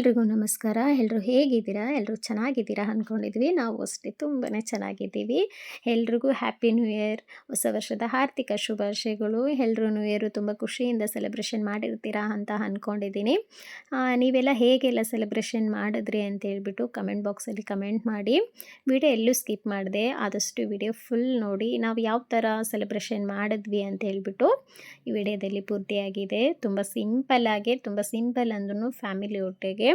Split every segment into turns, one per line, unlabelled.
ಎಲ್ರಿಗೂ ನಮಸ್ಕಾರ. ಎಲ್ಲರೂ ಹೇಗಿದ್ದೀರಾ? ಎಲ್ಲರೂ ಚೆನ್ನಾಗಿದ್ದೀರಾ ಅಂದ್ಕೊಂಡಿದ್ವಿ. ನಾವು ಅಷ್ಟೇ ತುಂಬನೇ ಚೆನ್ನಾಗಿದ್ದೀವಿ. ಎಲ್ರಿಗೂ ಹ್ಯಾಪಿ ನ್ಯೂ ಇಯರ್, ಹೊಸ ವರ್ಷದ ಹಾರ್ದಿಕ ಶುಭಾಶಯಗಳು. ಎಲ್ಲರೂ ನ್ಯೂ ಇಯರ್ ತುಂಬ ಖುಷಿಯಿಂದ ಸೆಲೆಬ್ರೇಷನ್ ಮಾಡಿರ್ತೀರಾ ಅಂತ ಅಂದ್ಕೊಂಡಿದ್ದೀನಿ. ನೀವೆಲ್ಲ ಹೇಗೆಲ್ಲ ಸೆಲೆಬ್ರೇಷನ್ ಮಾಡಿದ್ರಿ ಅಂತ ಹೇಳ್ಬಿಟ್ಟು ಕಮೆಂಟ್ ಬಾಕ್ಸಲ್ಲಿ ಕಮೆಂಟ್ ಮಾಡಿ. ವಿಡಿಯೋ ಎಲ್ಲೂ ಸ್ಕಿಪ್ ಮಾಡಿದೆ, ಆದಷ್ಟು ವಿಡಿಯೋ ಫುಲ್ ನೋಡಿ ನಾವು ಯಾವ ಥರ ಸೆಲೆಬ್ರೇಷನ್ ಮಾಡಿದ್ವಿ ಅಂತ ಹೇಳ್ಬಿಟ್ಟು ಈ ವಿಡಿಯೋದಲ್ಲಿ ಪೂರ್ತಿಯಾಗಿದೆ. ತುಂಬ ಸಿಂಪಲ್ ಅಂದ್ರೂ ಫ್ಯಾಮಿಲಿ ಒಟ್ಟಿಗೆ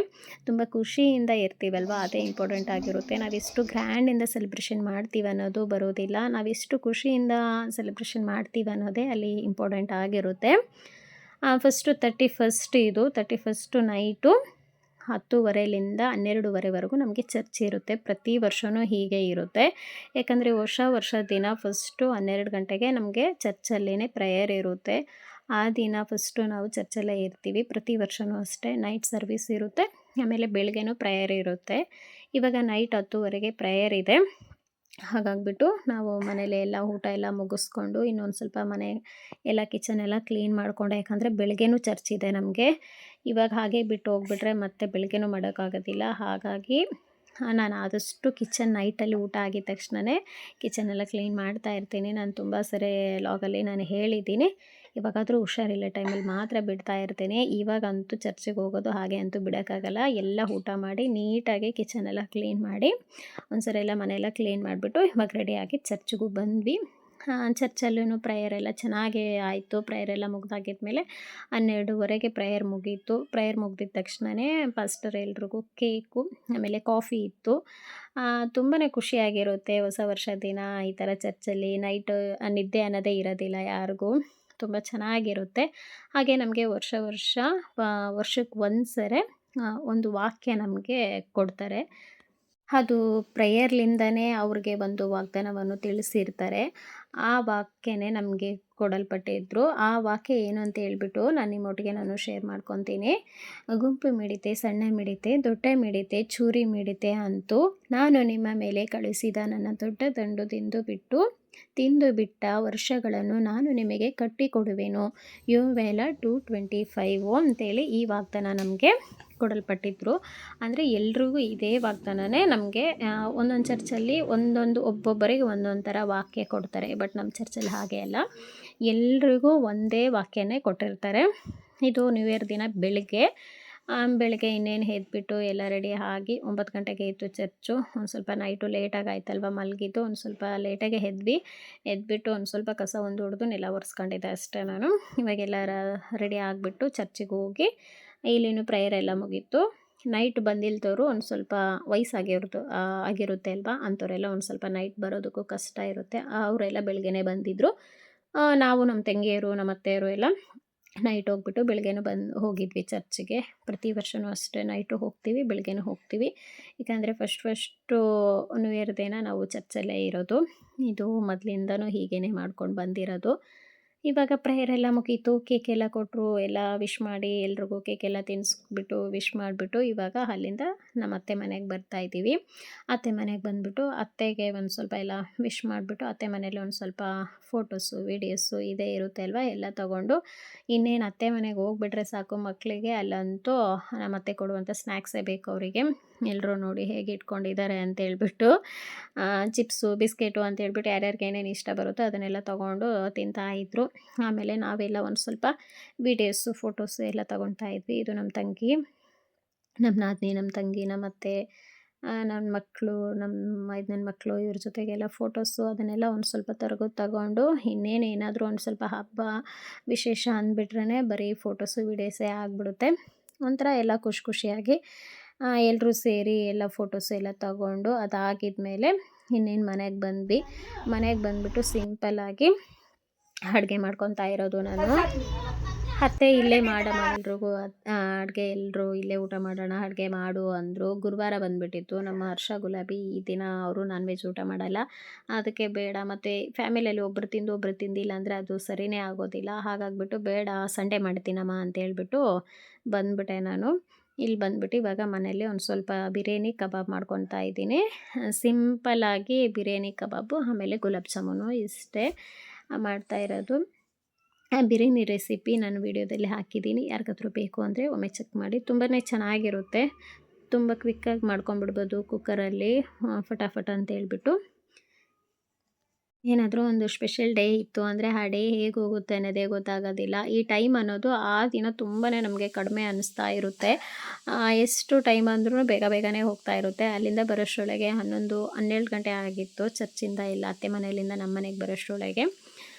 ತುಂಬ ಖುಷಿಯಿಂದ ಇರ್ತೀವಲ್ವ, ಅದೇ ಇಂಪಾರ್ಟೆಂಟ್ ಆಗಿರುತ್ತೆ. ನಾವೆಷ್ಟು ಗ್ರ್ಯಾಂಡಿಂದ ಸೆಲೆಬ್ರೇಷನ್ ಮಾಡ್ತೀವಿ ಅನ್ನೋದು ಬರೋದಿಲ್ಲ, ನಾವೆಷ್ಟು ಖುಷಿಯಿಂದ ಸೆಲೆಬ್ರೇಷನ್ ಮಾಡ್ತೀವಿ ಅನ್ನೋದೇ ಅಲ್ಲಿ ಇಂಪಾರ್ಟೆಂಟ್ ಆಗಿರುತ್ತೆ. ಫಸ್ಟು 31 ನೈಟು 10:30ಲಿಂದ 12:30ವರೆಗೂ ನಮಗೆ ಚರ್ಚ್ ಇರುತ್ತೆ. ಪ್ರತಿ ವರ್ಷವೂ ಹೀಗೆ ಇರುತ್ತೆ. ಯಾಕಂದರೆ ವರ್ಷದ ದಿನ ಫಸ್ಟು 12 ಗಂಟೆಗೆ ನಮಗೆ ಚರ್ಚಲ್ಲೇ ಪ್ರೇಯರ್ ಇರುತ್ತೆ. ಆ ದಿನ ಫಸ್ಟು ನಾವು ಚರ್ಚಲ್ಲೇ ಇರ್ತೀವಿ. ಪ್ರತಿ ವರ್ಷವೂ ಅಷ್ಟೇ ನೈಟ್ ಸರ್ವಿಸ್ ಇರುತ್ತೆ, ಆಮೇಲೆ ಬೆಳಗ್ಗೆನೂ ಪ್ರೇಯರ್ ಇರುತ್ತೆ. ಇವಾಗ ನೈಟ್ 10:30ಗೆ ಪ್ರೇಯರ್ ಇದೆ. ಹಾಗಾಗಿಬಿಟ್ಟು ನಾವು ಮನೇಲಿ ಎಲ್ಲ ಊಟ ಎಲ್ಲ ಮುಗಿಸ್ಕೊಂಡು ಇನ್ನೊಂದು ಸ್ವಲ್ಪ ಮನೆ ಎಲ್ಲ ಕಿಚನ್ ಎಲ್ಲ ಕ್ಲೀನ್ ಮಾಡಿಕೊಂಡು, ಯಾಕಂದರೆ ಬೆಳಗ್ಗೆನೂ ಚರ್ಚ್ ಇದೆ ನಮಗೆ. ಇವಾಗ ಹಾಗೆ ಬಿಟ್ಟು ಹೋಗ್ಬಿಟ್ರೆ ಮತ್ತೆ ಬೆಳಗ್ಗೆನೂ ಮಾಡೋಕ್ಕಾಗೋದಿಲ್ಲ. ಹಾಗಾಗಿ ನಾನು ಆದಷ್ಟು ಕಿಚನ್ ನೈಟಲ್ಲಿ ಊಟ ಆಗಿದ ತಕ್ಷಣವೇ ಕಿಚನೆಲ್ಲ ಕ್ಲೀನ್ ಮಾಡ್ತಾ ಇರ್ತೀನಿ. ನಾನು ತುಂಬ ಸರಿ ಲಾಗಲ್ಲಿ ನಾನು ಹೇಳಿದ್ದೀನಿ. ಇವಾಗಾದರೂ ಹುಷಾರಿಲ್ಲ ಟೈಮಲ್ಲಿ ಮಾತ್ರ ಬಿಡ್ತಾ ಇರ್ತೀನಿ. ಇವಾಗಂತೂ ಚರ್ಚಿಗೆ ಹೋಗೋದು ಹಾಗೆ ಅಂತೂ ಬಿಡೋಕ್ಕಾಗಲ್ಲ. ಎಲ್ಲ ಊಟ ಮಾಡಿ ನೀಟಾಗಿ ಕಿಚನೆಲ್ಲ ಕ್ಲೀನ್ ಮಾಡಿ ಒಂದ್ಸರಿ ಎಲ್ಲ ಮನೆಯೆಲ್ಲ ಕ್ಲೀನ್ ಮಾಡಿಬಿಟ್ಟು ಇವಾಗ ರೆಡಿಯಾಗಿ ಚರ್ಚಿಗೂ ಬಂದ್ವಿ. ಚರ್ಚಲ್ಲೂ ಪ್ರೇಯರ್ ಎಲ್ಲ ಚೆನ್ನಾಗೇ ಆಯಿತು. ಪ್ರೇಯರ್ ಎಲ್ಲ ಮುಗ್ದಾಗಿದ್ಮೇಲೆ 12:30ಗೆ ಪ್ರೇಯರ್ ಮುಗೀತು. ಪ್ರೇಯರ್ ಮುಗ್ದಿದ ತಕ್ಷಣವೇ ಪಾಸ್ಟರ್ ಎಲ್ರಿಗೂ ಕೇಕು ಆಮೇಲೆ ಕಾಫಿ ಇತ್ತು. ತುಂಬಾ ಖುಷಿಯಾಗಿರುತ್ತೆ ಹೊಸ ವರ್ಷದ ದಿನ ಈ ಥರ ಚರ್ಚಲ್ಲಿ ನೈಟು ನಿದ್ದೆ ಅನ್ನೋದೇ ಇರೋದಿಲ್ಲ ಯಾರಿಗೂ. ತುಂಬ ಚೆನ್ನಾಗಿರುತ್ತೆ. ಹಾಗೆ ನಮಗೆ ವರ್ಷಕ್ಕೆ ಒಂದ್ಸರಿ ಒಂದು ವಾಕ್ಯ ನಮಗೆ ಕೊಡ್ತಾರೆ. ಅದು ಪ್ರೇಯರ್ಲಿಂದನೇ ಅವ್ರಿಗೆ ಒಂದು ವಾಗ್ದಾನವನ್ನು ತಿಳಿಸಿರ್ತಾರೆ. ಆ ವಾಕ್ಯನೇ ನಮಗೆ ಕೊಡಲ್ಪಟ್ಟಿದ್ರು. ಆ ವಾಕ್ಯ ಏನು ಅಂತ ಹೇಳ್ಬಿಟ್ಟು ನಾನು ನಿಮ್ಮೊಟ್ಟಿಗೆ ಶೇರ್ ಮಾಡ್ಕೊತೀನಿ. ಗುಂಪು ಮಿಡಿತೆ, ಸಣ್ಣ ಮಿಡಿತೆ, ದೊಡ್ಡ ಮಿಡಿತೆ, ಚೂರಿ ಮಿಡಿತೆ ಅಂತೂ ನಾನು ನಿಮ್ಮ ಮೇಲೆ ಕಳುಹಿಸಿದ ನನ್ನ ದೊಡ್ಡ ದಂಡು ತಿಂದು ಬಿಟ್ಟ ವರ್ಷಗಳನ್ನು ನಾನು ನಿಮಗೆ ಕಟ್ಟಿಕೊಡುವೆನು. ಯೋವೇಲ 2:25 ಅಂತೇಳಿ ಈ ವಾಗ್ದಾನ ನಮಗೆ ಕೊಡಲ್ಪಟ್ಟಿದ್ರು. ಅಂದರೆ ಎಲ್ರಿಗೂ ಇದೇ ವಾಗ್ದಾನನೇ ನಮಗೆ. ಒಂದೊಂದು ಚರ್ಚಲ್ಲಿ ಒಬ್ಬೊಬ್ಬರಿಗೆ ಒಂದೊಂದು ಥರ ವಾಕ್ಯ ಕೊಡ್ತಾರೆ. ಬಟ್ ನಮ್ಮ ಚರ್ಚಲ್ಲಿ ಹಾಗೆ ಅಲ್ಲ, ಎಲ್ರಿಗೂ ಒಂದೇ ವಾಕ್ಯನೇ ಕೊಟ್ಟಿರ್ತಾರೆ. ಇದು ನ್ಯೂ ಇಯರ್ ದಿನ ಬೆಳಗ್ಗೆ ಇನ್ನೇನು ಎದ್ಬಿಟ್ಟು ಎಲ್ಲ ರೆಡಿ ಆಗಿ 9 ಗಂಟೆಗೆ ಇತ್ತು ಚರ್ಚು. ಒಂದು ಸ್ವಲ್ಪ ನೈಟು ಲೇಟಾಗಿ ಆಯ್ತಲ್ವ ಮಲಗಿದ್ದು, ಒಂದು ಸ್ವಲ್ಪ ಲೇಟಾಗೆ ಎದ್ಬಿಟ್ಟು ಒಂದು ಸ್ವಲ್ಪ ಕಸ ಹೊಡೆದು ನೆಲ ಒರೆಸ್ಕೊಂಡಿದ್ದೆ ಅಷ್ಟೇ ನಾನು. ಇವಾಗೆಲ್ಲ ರೆಡಿ ಆಗಿಬಿಟ್ಟು ಚರ್ಚಿಗೆ ಹೋಗಿ ಇಲ್ಲಿನೂ ಪ್ರೇಯರ್ ಎಲ್ಲ ಮುಗೀತು. ನೈಟ್ ಬಂದಿಲ್ದವರು ಒಂದು ಸ್ವಲ್ಪ ಆಗಿರುತ್ತೆ ಅಲ್ವಾ, ಅಂಥವರೆಲ್ಲ ಒಂದು ಸ್ವಲ್ಪ ನೈಟ್ ಬರೋದಕ್ಕೂ ಕಷ್ಟ ಇರುತ್ತೆ. ಅವರೆಲ್ಲ ಬೆಳಗ್ಗೆನೇ ಬಂದಿದ್ದರು. ನಾವು ನಮ್ಮ ತಂಗಿಯರು ನಮ್ಮ ಅತ್ತೆಯರು ಎಲ್ಲ ನೈಟ್ ಹೋಗ್ಬಿಟ್ಟು ಬೆಳಗ್ಗೆನೂ ಹೋಗಿದ್ವಿ ಚರ್ಚಿಗೆ. ಪ್ರತಿ ವರ್ಷವೂ ಅಷ್ಟೇ ನೈಟು ಹೋಗ್ತೀವಿ, ಬೆಳಗ್ಗೆನೂ ಹೋಗ್ತೀವಿ. ಯಾಕಂದರೆ ಫಸ್ಟು ನ್ಯೂ ಇಯರ್ ದಿನ ನಾವು ಚರ್ಚಲ್ಲೇ ಇರೋದು. ಇದು ಮೊದಲಿಂದನೂ ಹೀಗೇ ಮಾಡ್ಕೊಂಡು ಬಂದಿರೋದು. ಇವಾಗ ಪ್ರೇಯರ್ ಎಲ್ಲ ಮುಗೀತು, ಕೇಕ್ ಎಲ್ಲ ಕೊಟ್ಟರು, ಎಲ್ಲ ವಿಶ್ ಮಾಡಿ ಎಲ್ರಿಗೂ ಕೇಕೆಲ್ಲ ತಿನ್ನಿಸ್ಬಿಟ್ಟು ವಿಶ್ ಮಾಡಿಬಿಟ್ಟು ಇವಾಗ ಅಲ್ಲಿಂದ ನಮ್ಮ ಅತ್ತೆ ಮನೆಗೆ ಬರ್ತಾಯಿದ್ದೀವಿ. ಅತ್ತೆ ಮನೆಗೆ ಬಂದುಬಿಟ್ಟು ಅತ್ತೆಗೆ ಒಂದು ಸ್ವಲ್ಪ ಎಲ್ಲ ವಿಶ್ ಮಾಡಿಬಿಟ್ಟು ಅತ್ತೆ ಮನೇಲಿ ಒಂದು ಸ್ವಲ್ಪ ಫೋಟೋಸು ವೀಡಿಯೋಸು ಇದೇ ಇರುತ್ತೆ ಅಲ್ವ, ಎಲ್ಲ ತೊಗೊಂಡು ಇನ್ನೇನು ಅತ್ತೆ ಮನೆಗೆ ಹೋಗ್ಬಿಟ್ರೆ ಸಾಕು ಮಕ್ಕಳಿಗೆ. ಅಲ್ಲಂತೂ ನಮ್ಮ ಅತ್ತೆ ಕೊಡುವಂಥ ಸ್ನ್ಯಾಕ್ಸೇ ಬೇಕು ಅವರಿಗೆ. ಎಲ್ಲರೂ ನೋಡಿ ಹೇಗೆ ಇಟ್ಕೊಂಡಿದ್ದಾರೆ ಅಂತೇಳ್ಬಿಟ್ಟು ಚಿಪ್ಸು ಬಿಸ್ಕೆಟು ಅಂತೇಳ್ಬಿಟ್ಟು ಯಾರ್ಯಾರಿಗೆ ಏನೇನು ಇಷ್ಟ ಬರುತ್ತೋ ಅದನ್ನೆಲ್ಲ ತೊಗೊಂಡು ತಿಂತಾಯಿದ್ರು. ಆಮೇಲೆ ನಾವೆಲ್ಲ ಒಂದು ಸ್ವಲ್ಪ ವೀಡಿಯೋಸು ಫೋಟೋಸು ಎಲ್ಲ ತೊಗೊಳ್ತಾ ಇದ್ವಿ. ಇದು ನಮ್ಮ ತಂಗಿ, ನಮ್ಮ ನಾದಿನಿ, ನಮ್ಮ ತಂಗಿ, ನಮ್ಮ ಅತ್ತೆ, ನನ್ನ ಮಕ್ಕಳು, ನಮ್ಮ ಮೈದನ ಮಕ್ಕಳು, ಇವ್ರ ಜೊತೆಗೆಲ್ಲ ಫೋಟೋಸು ಅದನ್ನೆಲ್ಲ ಒಂದು ಸ್ವಲ್ಪ ತಗೊಂಡು ಏನಾದರೂ ಒಂದು ಸ್ವಲ್ಪ ಹಬ್ಬ ವಿಶೇಷ ಅಂದ್ಬಿಟ್ರೆ ಬರೀ ಫೋಟೋಸು ವೀಡಿಯೋಸೇ ಆಗಿಬಿಡುತ್ತೆ. ಒಂಥರ ಎಲ್ಲ ಖುಷಿಯಾಗಿ ಎಲ್ಲರೂ ಸೇರಿ ಎಲ್ಲ ಫೋಟೋಸು ಎಲ್ಲ ತಗೊಂಡು ಅದಾಗಿದ್ಮೇಲೆ ಇನ್ನೇನು ಮನೆಗೆ ಬಂದುಬಿಟ್ಟು ಸಿಂಪಲ್ಲಾಗಿ ಅಡುಗೆ ಮಾಡ್ಕೊತಾ ಇರೋದು ನಾನು. ಅತ್ತೆ ಇಲ್ಲೇ ಮಾಡಮ್ಮ ಎಲ್ರಿಗೂ ಅಡುಗೆ, ಎಲ್ಲರೂ ಇಲ್ಲೇ ಊಟ ಮಾಡೋಣ ಅಡುಗೆ ಮಾಡು ಅಂದರು. ಗುರುವಾರ ಬಂದುಬಿಟ್ಟಿತ್ತು ನಮ್ಮ ಹರ್ಷ ಗುಲಾಬಿ. ಈ ದಿನ ಅವರು ನಾನ್ ವೆಜ್ ಊಟ ಮಾಡಲ್ಲ, ಅದಕ್ಕೆ ಬೇಡ, ಮತ್ತು ಫ್ಯಾಮಿಲಿಯಲ್ಲಿ ಒಬ್ಬರು ತಿಂದು ಒಬ್ಬರು ತಿಂದಿಲ್ಲ ಅಂದರೆ ಅದು ಸರಿಯೇ ಆಗೋದಿಲ್ಲ. ಹಾಗಾಗಿಬಿಟ್ಟು ಬೇಡ ಸಂಡೇ ಮಾಡ್ತೀನಮ್ಮ ಅಂತೇಳ್ಬಿಟ್ಟು ಬಂದುಬಿಟ್ಟೆ ನಾನು. ಇಲ್ಲಿ ಬಂದುಬಿಟ್ಟು ಇವಾಗ ಮನೇಲಿ ಒಂದು ಸ್ವಲ್ಪ ಬಿರಿಯಾನಿ ಕಬಾಬ್ ಮಾಡ್ಕೊತಾ ಇದ್ದೀನಿ. ಸಿಂಪಲ್ಲಾಗಿ ಬಿರಿಯಾನಿ ಕಬಾಬು ಆಮೇಲೆ ಗುಲಾಬ್ ಜಾಮೂನು ಇಷ್ಟೇ ಮಾಡ್ತಾಯಿರೋದು. ಆ ಬಿರಿಯಾನಿ ರೆಸಿಪಿ ನಾನು ವಿಡಿಯೋದಲ್ಲಿ ಹಾಕಿದ್ದೀನಿ. ಯಾರಿಗಾದ್ರೂ ಬೇಕು ಅಂದರೆ ಒಮ್ಮೆ ಚೆಕ್ ಮಾಡಿ. ತುಂಬಾ ಚೆನ್ನಾಗಿರುತ್ತೆ. ತುಂಬ ಕ್ವಿಕ್ಕಾಗಿ ಮಾಡ್ಕೊಂಬಿಡ್ಬೋದು ಕುಕ್ಕರಲ್ಲಿ ಫಟಾಫಟ ಅಂತ ಹೇಳ್ಬಿಟ್ಟು. ಏನಾದರೂ ಒಂದು ಸ್ಪೆಷಲ್ ಡೇ ಇತ್ತು ಅಂದರೆ ಆ ಡೇ ಹೇಗೆ ಹೋಗುತ್ತೆ ಅನ್ನೋದೇ ಗೊತ್ತಾಗೋದಿಲ್ಲ. ಈ ಟೈಮ್ ಅನ್ನೋದು ಆ ದಿನ ತುಂಬಾ ನಮಗೆ ಕಡಿಮೆ ಅನ್ನಿಸ್ತಾ ಇರುತ್ತೆ. ಎಷ್ಟು ಟೈಮ್ ಅಂದ್ರೂ ಬೇಗ ಬೇಗನೆ ಹೋಗ್ತಾ ಇರುತ್ತೆ. ಅಲ್ಲಿಂದ ಬರೋಷ್ಟರೊಳಗೆ 11, 12 ಗಂಟೆ ಆಗಿತ್ತು. ಚರ್ಚಿಂದ ಇಲ್ಲ ಅತ್ತೆ ಮನೆಯಲ್ಲಿಂದ ನಮ್ಮ ಮನೆಗೆ ಬರೋಷ್ಟರೊಳಗೆ.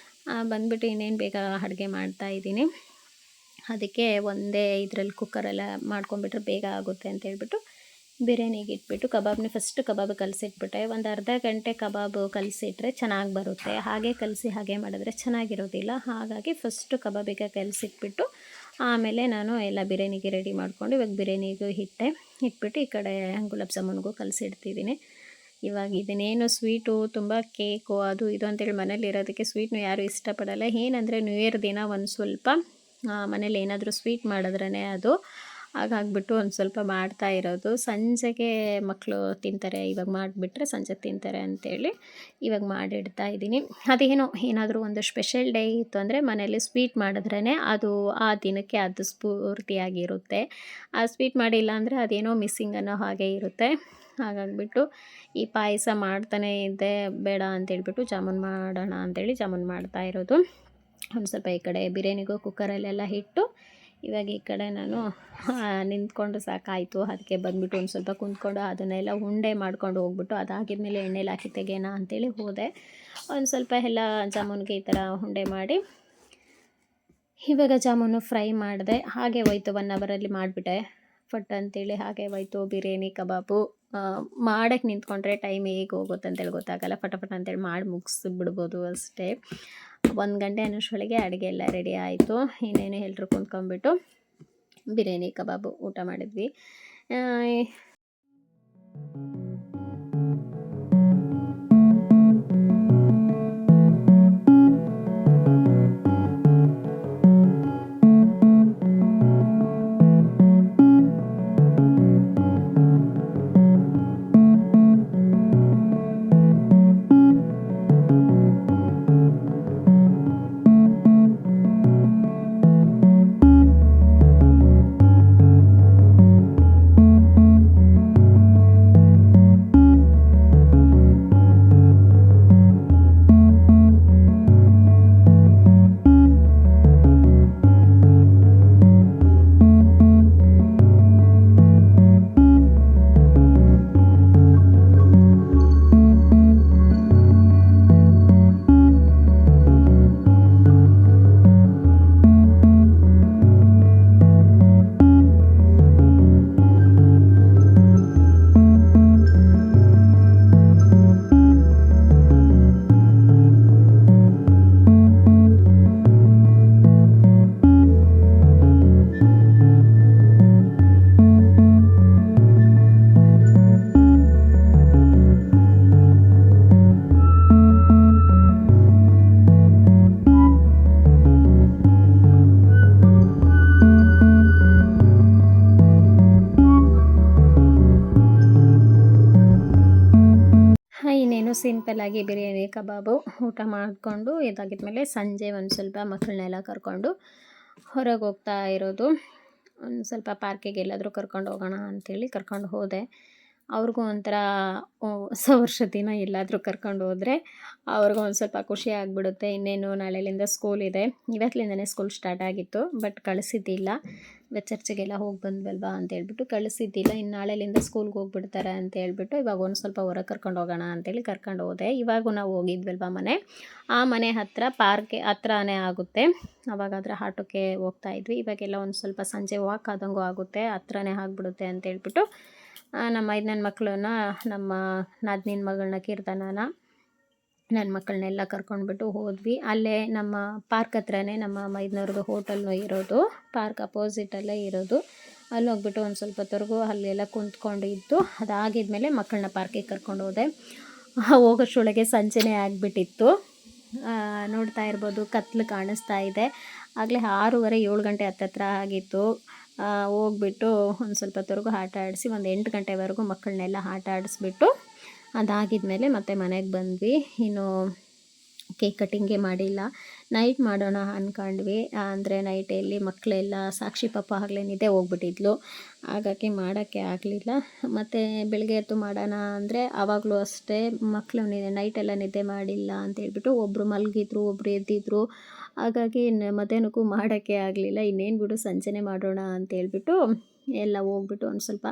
ಬಂದುಬಿಟ್ಟು ಇನ್ನೇನು ಬೇಗ ಅಡುಗೆ ಮಾಡ್ತಾಯಿದ್ದೀನಿ. ಅದಕ್ಕೆ ಒಂದೇ ಇದರಲ್ಲಿ ಕುಕ್ಕರೆಲ್ಲ ಮಾಡ್ಕೊಂಬಿಟ್ರೆ ಬೇಗ ಆಗುತ್ತೆ ಅಂತ ಹೇಳ್ಬಿಟ್ಟು ಬಿರಿಯಾನಿಗೆ ಇಟ್ಬಿಟ್ಟು ಕಬಾಬ್ನ ಫಸ್ಟ್ ಕಬಾಬ್ ಕಲಸಿಟ್ಬಿಟ್ಟೆ. ಒಂದು ಅರ್ಧ ಗಂಟೆ ಕಬಾಬು ಕಲಸಿಟ್ರೆ ಚೆನ್ನಾಗಿ ಬರುತ್ತೆ. ಹಾಗೆ ಕಲಸಿ ಹಾಗೆ ಮಾಡಿದ್ರೆ ಚೆನ್ನಾಗಿರೋದಿಲ್ಲ. ಹಾಗಾಗಿ ಫಸ್ಟು ಕಬಾಬಿಗೆ ಕಲಸಿಟ್ಬಿಟ್ಟು ಆಮೇಲೆ ನಾನು ಎಲ್ಲ ಬಿರಿಯಾನಿಗೆ ರೆಡಿ ಮಾಡಿಕೊಂಡು ಇವಾಗ ಬಿರಿಯಾನಿಗೂ ಇಟ್ಬಿಟ್ಟು ಈ ಕಡೆ ಗುಲಾಬ್ ಜಾಮೂನ್ಗೂ ಕಲಸಿಡ್ತಿದ್ದೀನಿ. ಇವಾಗ ಇದನ್ನೇನು ಸ್ವೀಟು ತುಂಬ ಕೇಕು ಅದು ಇದು ಅಂತೇಳಿ ಮನೇಲಿರೋದಕ್ಕೆ ಸ್ವೀಟ್ನು ಯಾರೂ ಇಷ್ಟಪಡಲ್ಲ. ಏನಂದರೆ ನ್ಯೂ ಇಯರ್ ದಿನ ಒಂದು ಸ್ವಲ್ಪ ಮನೇಲಿ ಏನಾದರೂ ಸ್ವೀಟ್ ಮಾಡಿದ್ರೇ ಅದು ಹಾಗಾಗ್ಬಿಟ್ಟು ಒಂದು ಸ್ವಲ್ಪ ಮಾಡ್ತಾ ಇರೋದು. ಸಂಜೆಗೆ ಮಕ್ಕಳು ತಿಂತಾರೆ, ಇವಾಗ ಮಾಡಿಬಿಟ್ರೆ ಸಂಜೆ ತಿಂತಾರೆ ಅಂತೇಳಿ ಇವಾಗ ಮಾಡಿಡ್ತಾ ಇದ್ದೀನಿ. ಅದೇನೋ ಏನಾದರೂ ಒಂದು ಸ್ಪೆಷಲ್ ಡೇ ಇತ್ತು ಅಂದರೆ ಮನೇಲಿ ಸ್ವೀಟ್ ಮಾಡಿದ್ರೇ ಅದು ಆ ದಿನಕ್ಕೆ ಅದು ಸ್ಫೂರ್ತಿಯಾಗಿರುತ್ತೆ. ಆ ಸ್ವೀಟ್ ಮಾಡಿಲ್ಲ ಅಂದರೆ ಅದೇನೋ ಮಿಸ್ಸಿಂಗ್ ಅನ್ನೋ ಹಾಗೆ ಇರುತ್ತೆ. ಹಾಗಾಗಿಬಿಟ್ಟು ಈ ಪಾಯಸ ಮಾಡ್ತಾನೇ ಇದ್ದೆ, ಬೇಡ ಅಂತೇಳ್ಬಿಟ್ಟು ಜಾಮೂನ್ ಮಾಡೋಣ ಅಂಥೇಳಿ ಜಾಮೂನ್ ಮಾಡ್ತಾ ಇರೋದು. ಒಂದು ಸ್ವಲ್ಪ ಈ ಕಡೆ ಬಿರಿಯಾನಿಗೂ ಕುಕ್ಕರಲ್ಲೆಲ್ಲ ಇಟ್ಟು ಇವಾಗ ಈ ಕಡೆ ನಾನು ನಿಂತ್ಕೊಂಡು ಸಾಕಾಯಿತು. ಅದಕ್ಕೆ ಬಂದುಬಿಟ್ಟು ಒಂದು ಸ್ವಲ್ಪ ಕುಂತ್ಕೊಂಡು ಅದನ್ನೆಲ್ಲ ಉಂಡೆ ಮಾಡ್ಕೊಂಡು ಹೋಗ್ಬಿಟ್ಟು ಅದಾಗಿದ್ಮೇಲೆ ಎಣ್ಣೆಲಿ ಹಾಕಿ ತೆಗೆಯೋಣ ಅಂಥೇಳಿ ಹೋದೆ. ಒಂದು ಸ್ವಲ್ಪ ಎಲ್ಲ ಜಾಮೂನ್ಗೆ ಈ ಥರ ಉಂಡೆ ಮಾಡಿ ಇವಾಗ ಜಾಮೂನು ಫ್ರೈ ಮಾಡಿದೆ. ಹಾಗೆ ಹೋಯ್ತು 1 ಅವರಲ್ಲಿ ಮಾಡಿಬಿಟ್ಟೆ ಫಟ್ ಅಂತೇಳಿ. ಹಾಗೆ ಹೋಯ್ತು ಬಿರಿಯಾನಿ ಕಬಾಬು. ಮಾಡೋಕ್ಕೆ ನಿಂತ್ಕೊಂಡ್ರೆ ಟೈಮ್ ಹೇಗೆ ಹೋಗುತ್ತೆ ಅಂತೇಳಿ ಗೊತ್ತಾಗಲ್ಲ. ಫಟಾಫಟ ಅಂತೇಳಿ ಮಾಡಿ ಮುಗಿಸ್ಬಿಡ್ಬೋದು ಅಷ್ಟೇ. 1 ಗಂಟೆ ಅನ್ನೋಷ್ಟರೊಳಗೆ ಅಡುಗೆ ಎಲ್ಲ ರೆಡಿ ಆಯಿತು. ಇನ್ನೇನು ಎಲ್ಲರೂ ಕುಂತ್ಕೊಂಡ್ಬಿಟ್ಟು ಬಿರಿಯಾನಿ ಕಬಾಬು ಊಟ ಮಾಡಿದ್ವಿ. ಸಿಂಪಲ್ಲಾಗಿ ಬಿರಿಯಾನಿ ಕಬಾಬು ಊಟ ಮಾಡಿಕೊಂಡು ಇದಾಗಿದ್ಮೇಲೆ ಸಂಜೆ ಒಂದು ಸ್ವಲ್ಪ ಮಕ್ಕಳನ್ನೆಲ್ಲ ಕರ್ಕೊಂಡು ಹೊರಗೆ ಹೋಗ್ತಾ ಇರೋದು. ಒಂದು ಸ್ವಲ್ಪ ಪಾರ್ಕಿಗೆ ಎಲ್ಲಾದರೂ ಕರ್ಕೊಂಡು ಹೋಗೋಣ ಅಂಥೇಳಿ ಕರ್ಕೊಂಡು ಹೋದೆ. ಅವ್ರಿಗೂ ಒಂಥರ ಹೊಸ ವರ್ಷದ ದಿನ ಎಲ್ಲಾದರೂ ಕರ್ಕೊಂಡು ಹೋದರೆ ಅವ್ರಿಗೂ ಒಂದು ಸ್ವಲ್ಪ ಖುಷಿ ಆಗಿಬಿಡುತ್ತೆ. ಇನ್ನೇನು ನಾಳೆಯಿಂದ ಸ್ಕೂಲ್ ಇದೆ. ಇವತ್ತಿಂದನೇ ಸ್ಕೂಲ್ ಸ್ಟಾರ್ಟ್ ಆಗಿತ್ತು, ಬಟ್ ಕಳಿಸಿದ್ದಿಲ್ಲ. ಚರ್ಚಿಗೆಲ್ಲ ಹೋಗಿ ಬಂದ್ವಲ್ವಾ ಅಂತೇಳ್ಬಿಟ್ಟು ಕಳಿಸಿದ್ದಿಲ್ಲ. ಇನ್ನು ನಾಳೆಯಿಂದ ಸ್ಕೂಲ್ಗೆ ಹೋಗ್ಬಿಡ್ತಾರೆ ಅಂತ ಹೇಳ್ಬಿಟ್ಟು ಇವಾಗ ಒಂದು ಸ್ವಲ್ಪ ಹೊರಗೆ ಕರ್ಕೊಂಡು ಹೋಗೋಣ ಅಂತೇಳಿ ಕರ್ಕೊಂಡು ಹೋದೆ. ಇವಾಗೂ ನಾವು ಹೋಗಿದ್ವಲ್ವ ಆ ಮನೆ ಹತ್ತಿರ ಪಾರ್ಕ್ ಹತ್ರನೇ ಆಗುತ್ತೆ. ಅವಾಗಾದರೆ ಆಟೋಕ್ಕೆ ಹೋಗ್ತಾ ಇದ್ವಿ. ಇವಾಗೆಲ್ಲ ಒಂದು ಸ್ವಲ್ಪ ಸಂಜೆ ವಾಕ್ ಆದಂಗೂ ಆಗುತ್ತೆ, ಹತ್ರನೇ ಆಗಿಬಿಡುತ್ತೆ ಅಂತೇಳ್ಬಿಟ್ಟು ನಮ್ಮ 5 ನನ್ನ ಮಕ್ಕಳನ್ನ, ನಮ್ಮ ನಾದಿನಿನ ಮಗಳನ್ನ ಕೀರ್ತನನ, ನನ್ನ ಮಕ್ಕಳನ್ನೆಲ್ಲ ಕರ್ಕೊಂಡ್ಬಿಟ್ಟು ಹೋದ್ವಿ. ಅಲ್ಲೇ ನಮ್ಮ ಪಾರ್ಕ್ ಹತ್ರನೇ ನಮ್ಮ ಮೈದನವ್ರದ್ದು ಹೋಟೆಲ್ಲು ಇರೋದು. ಪಾರ್ಕ್ ಅಪೋಸಿಟಲ್ಲೇ ಇರೋದು. ಅಲ್ಲಿ ಹೋಗ್ಬಿಟ್ಟು ಒಂದು ಸ್ವಲ್ಪ ಹೊತ್ತವರೆಗೂ ಅಲ್ಲೆಲ್ಲ ಕುಂತ್ಕೊಂಡು ಇದ್ದು ಅದಾಗಿದ್ಮೇಲೆ ಮಕ್ಕಳನ್ನ ಪಾರ್ಕಿಗೆ ಕರ್ಕೊಂಡು ಹೋದೆ. ಹೋಗೋಷ್ಟರೊಳಗೆ ಸಂಜೆನೇ ಆಗಿಬಿಟ್ಟಿತ್ತು. ನೋಡ್ತಾ ಇರ್ಬೋದು, ಕತ್ಲು ಕಾಣಿಸ್ತಾ ಇದೆ. ಆಗಲೇ 6:30 7 ಗಂಟೆ ಹತ್ತತ್ರ ಆಗಿತ್ತು. ಹೋಗ್ಬಿಟ್ಟು ಒಂದು ಸ್ವಲ್ಪ ಹೊತ್ತವರೆಗೂ ಆಟ ಆಡಿಸಿ ಒಂದು 8 ಗಂಟೆವರೆಗೂ ಮಕ್ಕಳನ್ನೆಲ್ಲ ಆಟ ಆಡಿಸ್ಬಿಟ್ಟು ಅದಾಗಿದ್ಮೇಲೆ ಮತ್ತೆ ಮನೆಗೆ ಬಂದ್ವಿ. ಇನ್ನು ಕೇಕ್ ಕಟ್ಟಿಂಗೇ ಮಾಡಿಲ್ಲ. ನೈಟ್ ಮಾಡೋಣ ಅಂದ್ಕೊಂಡ್ವಿ. ಅಂದರೆ ನೈಟಲ್ಲಿ ಮಕ್ಕಳೆಲ್ಲ ಸಾಕ್ಷಿ ಪಾಪ ಆಗಲೇ ನಿದ್ದೆ ಹೋಗ್ಬಿಟ್ಟಿದ್ಲು, ಹಾಗಾಗಿ ಮಾಡೋಕ್ಕೆ ಆಗಲಿಲ್ಲ. ಮತ್ತು ಬೆಳಗ್ಗೆ ಎದ್ದು ಮಾಡೋಣ ಅಂದರೆ ಆವಾಗಲೂ ಅಷ್ಟೇ ಮಕ್ಕಳು ನೈಟೆಲ್ಲ ನಿದ್ದೆ ಮಾಡಿಲ್ಲ ಅಂತೇಳ್ಬಿಟ್ಟು ಒಬ್ಬರು ಮಲಗಿದ್ರು, ಒಬ್ಬರು ಎದ್ದಿದ್ರು. ಹಾಗಾಗಿ ಮಧ್ಯಾಹ್ನಕ್ಕೂ ಮಾಡೋಕ್ಕೆ ಆಗಲಿಲ್ಲ. ಇನ್ನೇನು ಬಿಡು ಸಂಜೆನೇ ಮಾಡೋಣ ಅಂತೇಳ್ಬಿಟ್ಟು ಎಲ್ಲ ಹೋಗ್ಬಿಟ್ಟು ಒಂದು ಸ್ವಲ್ಪ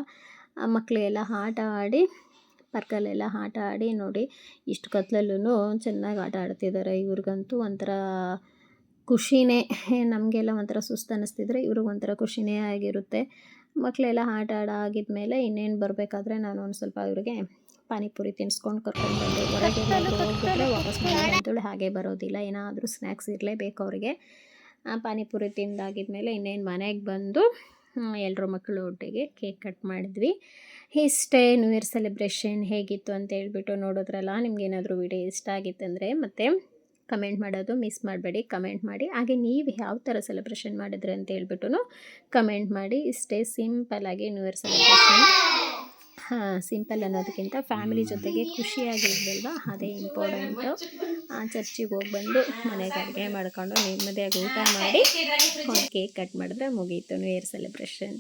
ಮಕ್ಕಳಿಗೆಲ್ಲ ಆಟ ಆಡಿ ಪಾರ್ಕಲ್ಲೆಲ್ಲ ಆಟ ಆಡಿ ನೋಡಿ ಇಷ್ಟು ಕತ್ಲಲ್ಲೂ ಚೆನ್ನಾಗಿ ಆಟ ಆಡ್ತಿದ್ದಾರೆ. ಇವ್ರಿಗಂತೂ ಒಂಥರ ಖುಷಿನೇ. ನಮಗೆಲ್ಲ ಒಂಥರ ಸುಸ್ತು ಅನ್ನಿಸ್ತಿದ್ರೆ ಇವ್ರಿಗೆ ಒಂಥರ ಖುಷಿನೇ ಆಗಿರುತ್ತೆ. ಮಕ್ಕಳೆಲ್ಲ ಆಟ ಆಗಿದ್ಮೇಲೆ ಇನ್ನೇನು ಬರಬೇಕಾದ್ರೆ ನಾನು ಒಂದು ಸ್ವಲ್ಪ ಇವ್ರಿಗೆ ಪಾನಿಪುರಿ ತಿನ್ನಿಸ್ಕೊಂಡು ಕರ್ಕೊಂಡ್ಬಂದೆ. ಹೊರಗೆ ಹೋಗ್ಬಿಟ್ರೆ ವಾಪಸ್ ಮನೆಗೆ ಅಂತೇಳಿ ಹಾಗೆ ಬರೋದಿಲ್ಲ, ಏನಾದರೂ ಸ್ನ್ಯಾಕ್ಸ್ ಇರಲೇಬೇಕು ಅವ್ರಿಗೆ. ಪಾನಿಪುರಿ ತಿಂದಾಗಿದ್ಮೇಲೆ ಇನ್ನೇನು ಮನೆಗೆ ಬಂದು ಎಲ್ಲರೂ ಮಕ್ಕಳು ಒಟ್ಟಿಗೆ ಕೇಕ್ ಕಟ್ ಮಾಡಿದ್ವಿ. ಇಷ್ಟೇ ನ್ಯೂ ಇಯರ್ ಸೆಲೆಬ್ರೇಷನ್ ಹೇಗಿತ್ತು ಅಂತ ಹೇಳ್ಬಿಟ್ಟು ನೋಡಿದ್ರಲ್ಲ. ನಿಮ್ಗೇನಾದರೂ ವಿಡಿಯೋ ಇಷ್ಟ ಆಗಿತ್ತಂದರೆ ಮತ್ತು ಕಮೆಂಟ್ ಮಾಡೋದು ಮಿಸ್ ಮಾಡಬೇಡಿ, ಕಮೆಂಟ್ ಮಾಡಿ. ಹಾಗೆ ನೀವು ಯಾವ ಥರ ಸೆಲೆಬ್ರೇಷನ್ ಮಾಡಿದ್ರಿ ಅಂತ ಹೇಳ್ಬಿಟ್ಟು ಕಮೆಂಟ್ ಮಾಡಿ. ಇಷ್ಟೇ ಸಿಂಪಲ್ಲಾಗಿ ನ್ಯೂ ಇಯರ್ ಸೆಲೆಬ್ರೇಷನ್. ಸಿಂಪಲ್ ಅನ್ನೋದಕ್ಕಿಂತ ಫ್ಯಾಮಿಲಿ ಜೊತೆಗೆ ಖುಷಿಯಾಗಿದ್ವಲ್ವ, ಅದೇ ಇಂಪಾರ್ಟೆಂಟು. ಚರ್ಚಿಗೆ ಹೋಗಿ ಬಂದು ಮನೆಗೆ ಅಡುಗೆ ಮಾಡ್ಕೊಂಡು ನೆಮ್ಮದಿಯಾಗಿ ಊಟ ಮಾಡಿ ಒಂದು ಕೇಕ್ ಕಟ್ ಮಾಡಿದ್ರೆ ಮುಗೀತು ನ್ಯೂ ಇಯರ್ ಸೆಲೆಬ್ರೇಷನ್.